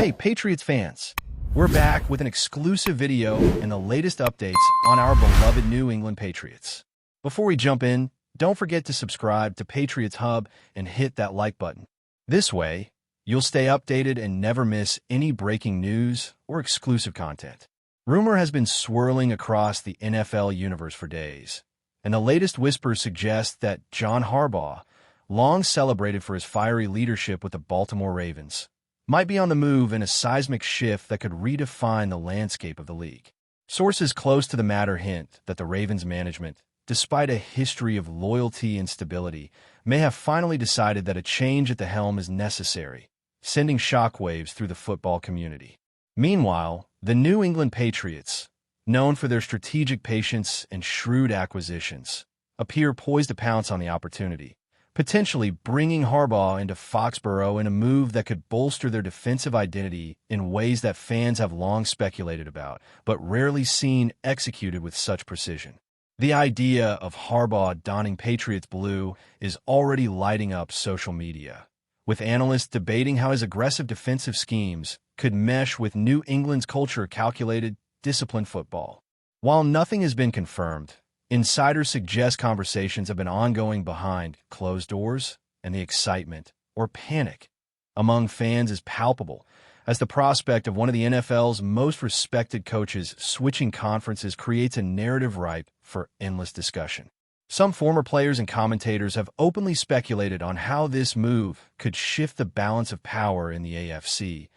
Hey, Patriots fans! We're back with an exclusive video and the latest updates on our beloved New England Patriots. Before we jump in, don't forget to subscribe to Patriots Hub and hit that like button. This way, you'll stay updated and never miss any breaking news or exclusive content. Rumor has been swirling across the NFL universe for days, and the latest whispers suggest that John Harbaugh, long celebrated for his fiery leadership with the Baltimore Ravens, might be on the move in a seismic shift that could redefine the landscape of the league. Sources close to the matter hint that the Ravens management, despite a history of loyalty and stability, may have finally decided that a change at the helm is necessary, sending shockwaves through the football community. Meanwhile, the New England Patriots, known for their strategic patience and shrewd acquisitions, appear poised to pounce on the opportunity, potentially bringing Harbaugh into Foxborough in a move that could bolster their defensive identity in ways that fans have long speculated about, but rarely seen executed with such precision. The idea of Harbaugh donning Patriots blue is already lighting up social media, with analysts debating how his aggressive defensive schemes could mesh with New England's culture calculated, disciplined football. While nothing has been confirmed, insiders suggest conversations have been ongoing behind closed doors, and the excitement, or panic, among fans is palpable, as the prospect of one of the NFL's most respected coaches switching conferences creates a narrative ripe for endless discussion. Some former players and commentators have openly speculated on how this move could shift the balance of power in the AFC,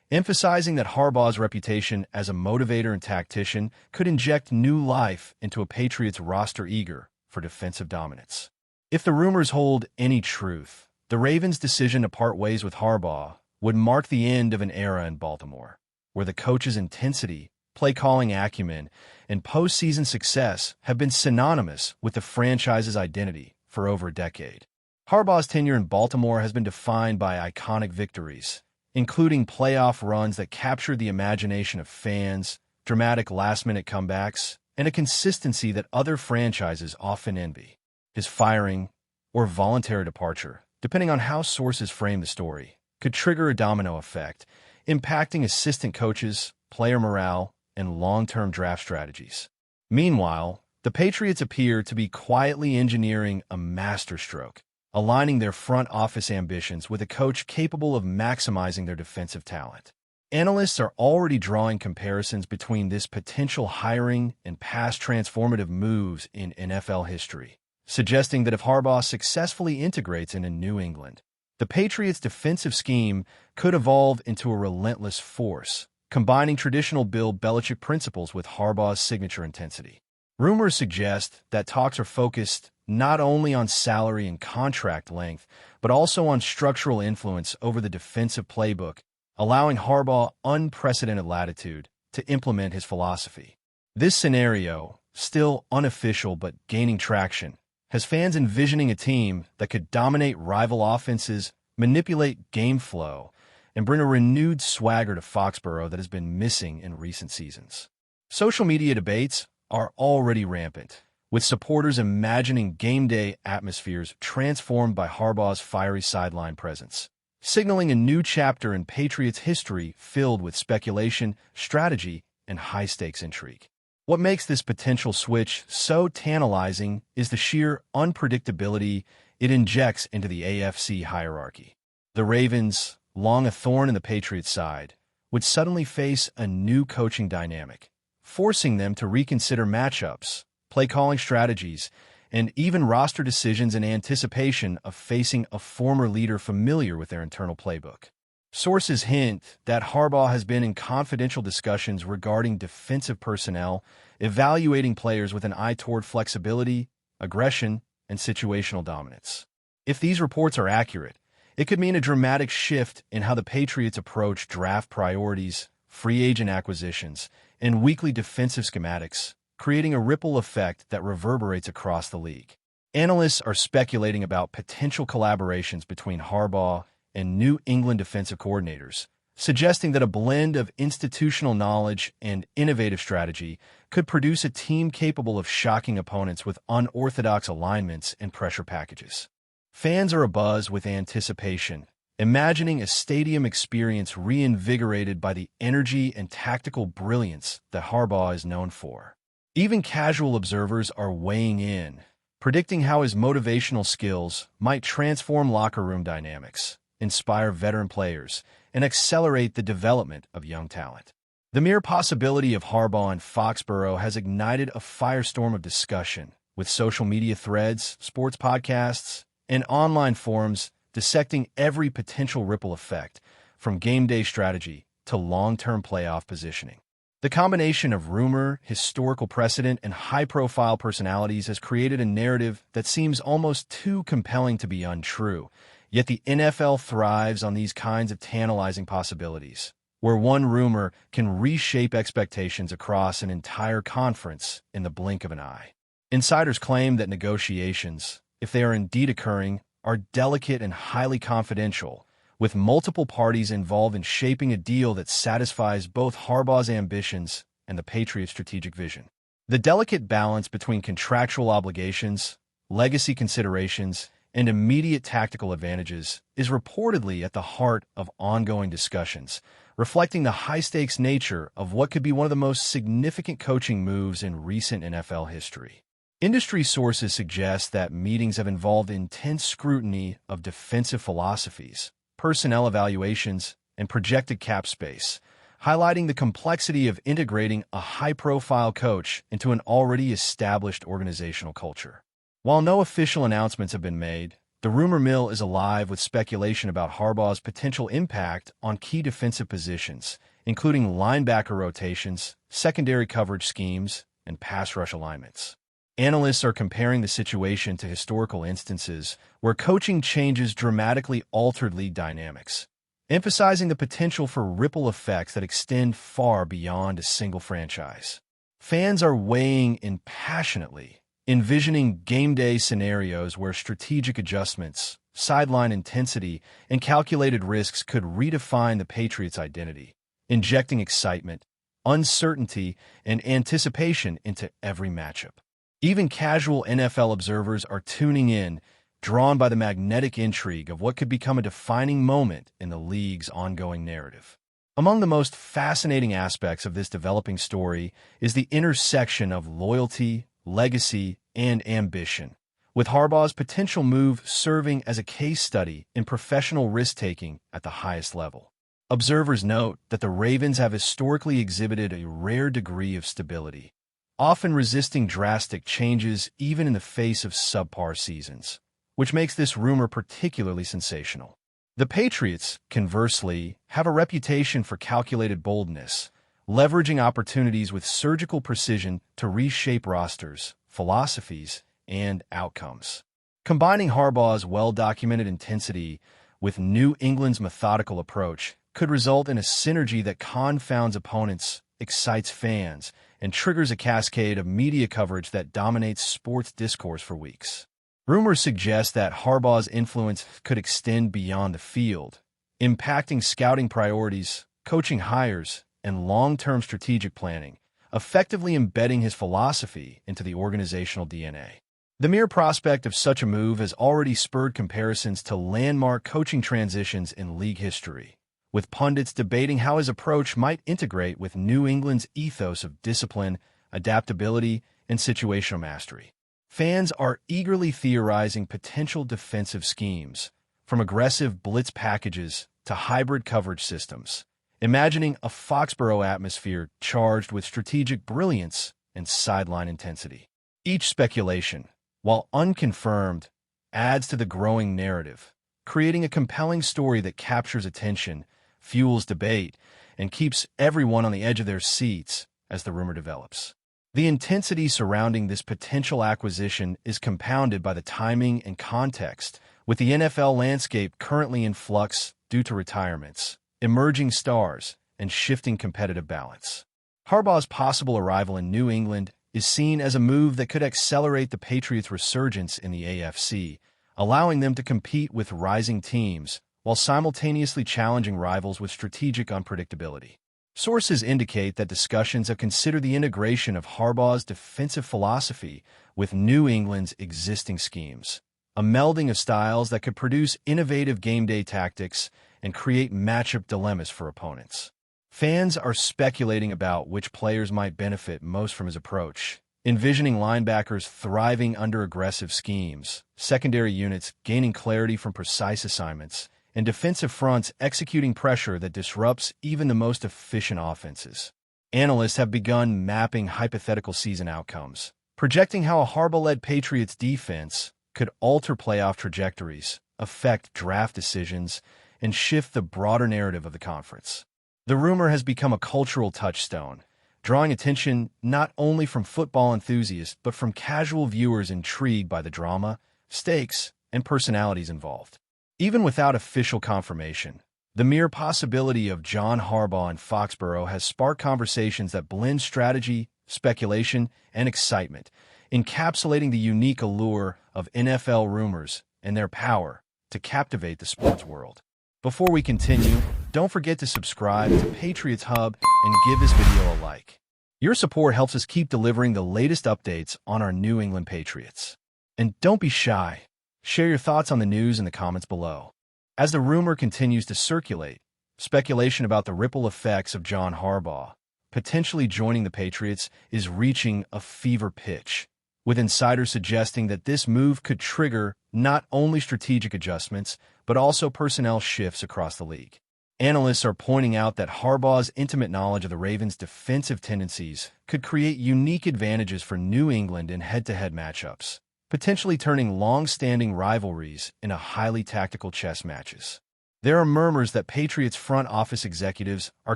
emphasizing that Harbaugh's reputation as a motivator and tactician could inject new life into a Patriots roster eager for defensive dominance. If the rumors hold any truth, the Ravens' decision to part ways with Harbaugh would mark the end of an era in Baltimore, where the coach's intensity, play-calling acumen, and postseason success have been synonymous with the franchise's identity for over a decade. Harbaugh's tenure in Baltimore has been defined by iconic victories, including playoff runs that captured the imagination of fans, dramatic last-minute comebacks, and a consistency that other franchises often envy. His firing, or voluntary departure, depending on how sources frame the story, could trigger a domino effect, impacting assistant coaches, player morale, and long-term draft strategies. Meanwhile, the Patriots appear to be quietly engineering a masterstroke, aligning their front office ambitions with a coach capable of maximizing their defensive talent. Analysts are already drawing comparisons between this potential hiring and past transformative moves in NFL history, suggesting that if Harbaugh successfully integrates into New England, the Patriots' defensive scheme could evolve into a relentless force, combining traditional Bill Belichick principles with Harbaugh's signature intensity. Rumors suggest that talks are focused not only on salary and contract length, but also on structural influence over the defensive playbook, allowing Harbaugh unprecedented latitude to implement his philosophy. This scenario, still unofficial but gaining traction, has fans envisioning a team that could dominate rival offenses, manipulate game flow, and bring a renewed swagger to Foxborough that has been missing in recent seasons. Social media debates are already rampant, with supporters imagining game day atmospheres transformed by Harbaugh's fiery sideline presence, signaling a new chapter in Patriots history filled with speculation, strategy, and high-stakes intrigue. What makes this potential switch so tantalizing is the sheer unpredictability it injects into the AFC hierarchy. The Ravens, long a thorn in the Patriots' side, would suddenly face a new coaching dynamic, forcing them to reconsider matchups, play-calling strategies, and even roster decisions in anticipation of facing a former leader familiar with their internal playbook. Sources hint that Harbaugh has been in confidential discussions regarding defensive personnel, evaluating players with an eye toward flexibility, aggression, and situational dominance. If these reports are accurate, it could mean a dramatic shift in how the Patriots approach draft priorities, free agent acquisitions, and weekly defensive schematics, creating a ripple effect that reverberates across the league. Analysts are speculating about potential collaborations between Harbaugh and New England defensive coordinators, suggesting that a blend of institutional knowledge and innovative strategy could produce a team capable of shocking opponents with unorthodox alignments and pressure packages. Fans are abuzz with anticipation imagining a stadium experience reinvigorated by the energy and tactical brilliance that Harbaugh is known for. Even casual observers are weighing in, predicting how his motivational skills might transform locker room dynamics, inspire veteran players, and accelerate the development of young talent. The mere possibility of Harbaugh in Foxborough has ignited a firestorm of discussion, with social media threads, sports podcasts, and online forums dissecting every potential ripple effect, from game day strategy to long-term playoff positioning. The combination of rumor, historical precedent, and high-profile personalities has created a narrative that seems almost too compelling to be untrue, yet the NFL thrives on these kinds of tantalizing possibilities, where one rumor can reshape expectations across an entire conference in the blink of an eye. Insiders claim that negotiations, if they are indeed occurring, are delicate and highly confidential, with multiple parties involved in shaping a deal that satisfies both Harbaugh's ambitions and the Patriots' strategic vision. The delicate balance between contractual obligations, legacy considerations, and immediate tactical advantages is reportedly at the heart of ongoing discussions, reflecting the high-stakes nature of what could be one of the most significant coaching moves in recent NFL history. Industry sources suggest that meetings have involved intense scrutiny of defensive philosophies, personnel evaluations, and projected cap space, highlighting the complexity of integrating a high-profile coach into an already established organizational culture. While no official announcements have been made, the rumor mill is alive with speculation about Harbaugh's potential impact on key defensive positions, including linebacker rotations, secondary coverage schemes, and pass rush alignments. Analysts are comparing the situation to historical instances where coaching changes dramatically altered league dynamics, emphasizing the potential for ripple effects that extend far beyond a single franchise. Fans are weighing in passionately, envisioning game day scenarios where strategic adjustments, sideline intensity, and calculated risks could redefine the Patriots' identity, injecting excitement, uncertainty, and anticipation into every matchup. Even casual NFL observers are tuning in, drawn by the magnetic intrigue of what could become a defining moment in the league's ongoing narrative. Among the most fascinating aspects of this developing story is the intersection of loyalty, legacy, and ambition, with Harbaugh's potential move serving as a case study in professional risk-taking at the highest level. Observers note that the Ravens have historically exhibited a rare degree of stability, often resisting drastic changes even in the face of subpar seasons, which makes this rumor particularly sensational. The Patriots, conversely, have a reputation for calculated boldness, leveraging opportunities with surgical precision to reshape rosters, philosophies, and outcomes. Combining Harbaugh's well-documented intensity with New England's methodical approach could result in a synergy that confounds opponents, excites fans, and triggers a cascade of media coverage that dominates sports discourse for weeks. Rumors suggest that Harbaugh's influence could extend beyond the field, impacting scouting priorities, coaching hires, and long-term strategic planning, effectively embedding his philosophy into the organizational DNA. The mere prospect of such a move has already spurred comparisons to landmark coaching transitions in league history, with pundits debating how his approach might integrate with New England's ethos of discipline, adaptability, and situational mastery. Fans are eagerly theorizing potential defensive schemes, from aggressive blitz packages to hybrid coverage systems, imagining a Foxborough atmosphere charged with strategic brilliance and sideline intensity. Each speculation, while unconfirmed, adds to the growing narrative, creating a compelling story that captures attention, fuels debate, and keeps everyone on the edge of their seats as the rumor develops. The intensity surrounding this potential acquisition is compounded by the timing and context, with the NFL landscape currently in flux due to retirements, emerging stars, and shifting competitive balance. Harbaugh's possible arrival in New England is seen as a move that could accelerate the Patriots' resurgence in the AFC, allowing them to compete with rising teams while simultaneously challenging rivals with strategic unpredictability. Sources indicate that discussions have considered the integration of Harbaugh's defensive philosophy with New England's existing schemes, a melding of styles that could produce innovative game day tactics and create matchup dilemmas for opponents. Fans are speculating about which players might benefit most from his approach, envisioning linebackers thriving under aggressive schemes, secondary units gaining clarity from precise assignments, and defensive fronts executing pressure that disrupts even the most efficient offenses. Analysts have begun mapping hypothetical season outcomes, projecting how a Harbaugh-led Patriots defense could alter playoff trajectories, affect draft decisions, and shift the broader narrative of the conference. The rumor has become a cultural touchstone, drawing attention not only from football enthusiasts but from casual viewers intrigued by the drama, stakes, and personalities involved. Even without official confirmation, the mere possibility of John Harbaugh in Foxborough has sparked conversations that blend strategy, speculation, and excitement, encapsulating the unique allure of NFL rumors and their power to captivate the sports world. Before we continue, don't forget to subscribe to Patriots Hub and give this video a like. Your support helps us keep delivering the latest updates on our New England Patriots. And don't be shy. Share your thoughts on the news in the comments below. As the rumor continues to circulate, speculation about the ripple effects of John Harbaugh potentially joining the Patriots is reaching a fever pitch, with insiders suggesting that this move could trigger not only strategic adjustments, but also personnel shifts across the league. Analysts are pointing out that Harbaugh's intimate knowledge of the Ravens' defensive tendencies could create unique advantages for New England in head-to-head matchups, potentially turning long-standing rivalries into highly tactical chess matches. There are murmurs that Patriots front office executives are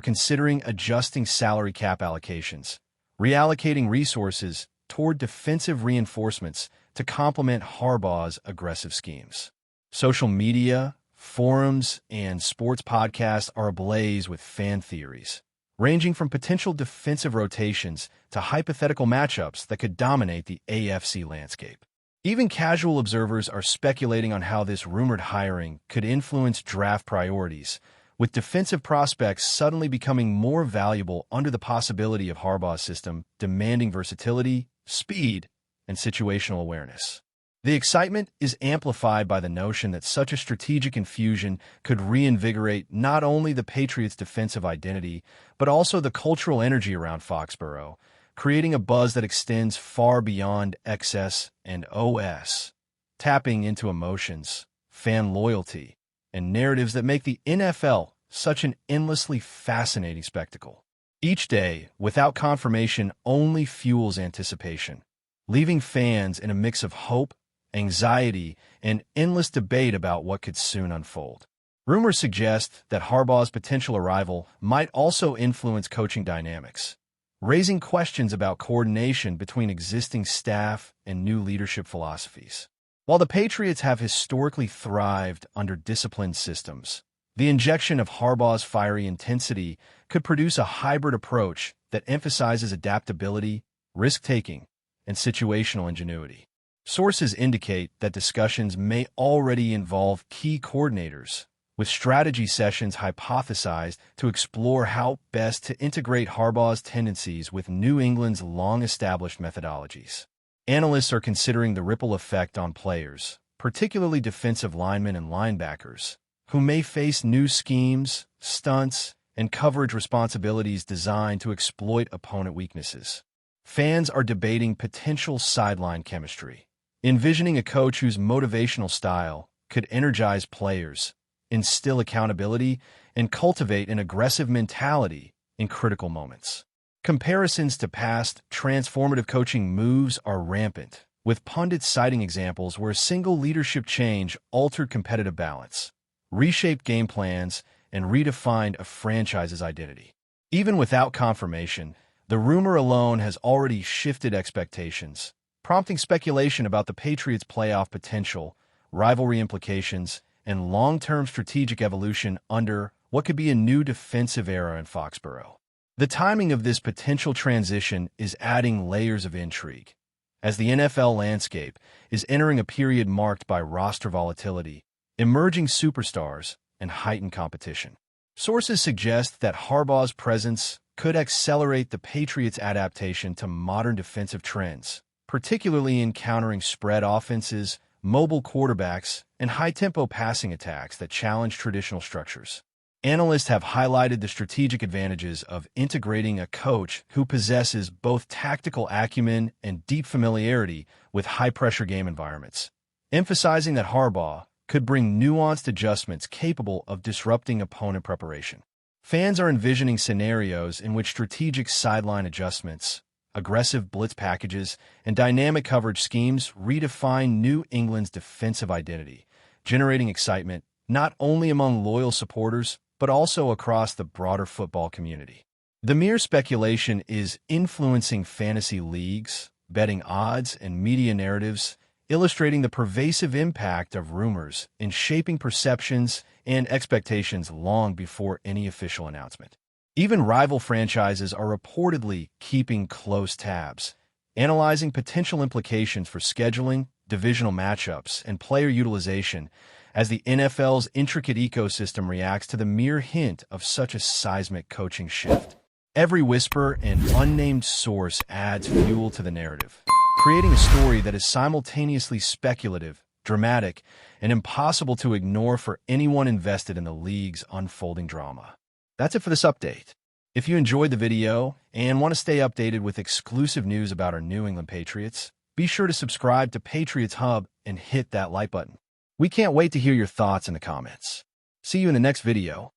considering adjusting salary cap allocations, reallocating resources toward defensive reinforcements to complement Harbaugh's aggressive schemes. Social media, forums, and sports podcasts are ablaze with fan theories, ranging from potential defensive rotations to hypothetical matchups that could dominate the AFC landscape. Even casual observers are speculating on how this rumored hiring could influence draft priorities, with defensive prospects suddenly becoming more valuable under the possibility of Harbaugh's system demanding versatility, speed, and situational awareness. The excitement is amplified by the notion that such a strategic infusion could reinvigorate not only the Patriots' defensive identity, but also the cultural energy around Foxborough, creating a buzz that extends far beyond XS and OS, tapping into emotions, fan loyalty, and narratives that make the NFL such an endlessly fascinating spectacle. Each day, without confirmation, only fuels anticipation, leaving fans in a mix of hope, anxiety, and endless debate about what could soon unfold. Rumors suggest that Harbaugh's potential arrival might also influence coaching dynamics, raising questions about coordination between existing staff and new leadership philosophies. While the Patriots have historically thrived under disciplined systems, the injection of Harbaugh's fiery intensity could produce a hybrid approach that emphasizes adaptability, risk-taking, and situational ingenuity. Sources indicate that discussions may already involve key coordinators, with strategy sessions hypothesized to explore how best to integrate Harbaugh's tendencies with New England's long-established methodologies. Analysts are considering the ripple effect on players, particularly defensive linemen and linebackers, who may face new schemes, stunts, and coverage responsibilities designed to exploit opponent weaknesses. Fans are debating potential sideline chemistry, envisioning a coach whose motivational style could energize players, instill accountability, and cultivate an aggressive mentality in critical moments. Comparisons to past transformative coaching moves are rampant, with pundits citing examples where a single leadership change altered competitive balance, reshaped game plans, and redefined a franchise's identity. Even without confirmation, the rumor alone has already shifted expectations, prompting speculation about the Patriots' playoff potential, rivalry implications, and long-term strategic evolution under what could be a new defensive era in Foxborough. The timing of this potential transition is adding layers of intrigue, as the NFL landscape is entering a period marked by roster volatility, emerging superstars, and heightened competition. Sources suggest that Harbaugh's presence could accelerate the Patriots' adaptation to modern defensive trends, particularly in countering spread offenses, mobile quarterbacks, and high-tempo passing attacks that challenge traditional structures. Analysts have highlighted the strategic advantages of integrating a coach who possesses both tactical acumen and deep familiarity with high-pressure game environments, emphasizing that Harbaugh could bring nuanced adjustments capable of disrupting opponent preparation. Fans are envisioning scenarios in which strategic sideline adjustments, aggressive blitz packages, and dynamic coverage schemes redefine New England's defensive identity, generating excitement not only among loyal supporters but also across the broader football community. The mere speculation is influencing fantasy leagues, betting odds, and media narratives, illustrating the pervasive impact of rumors in shaping perceptions and expectations long before any official announcement. Even rival franchises are reportedly keeping close tabs, analyzing potential implications for scheduling, divisional matchups, and player utilization as the NFL's intricate ecosystem reacts to the mere hint of such a seismic coaching shift. Every whisper and unnamed source adds fuel to the narrative, creating a story that is simultaneously speculative, dramatic, and impossible to ignore for anyone invested in the league's unfolding drama. That's it for this update. If you enjoyed the video and want to stay updated with exclusive news about our New England Patriots, be sure to subscribe to Patriots Hub and hit that like button. We can't wait to hear your thoughts in the comments. See you in the next video.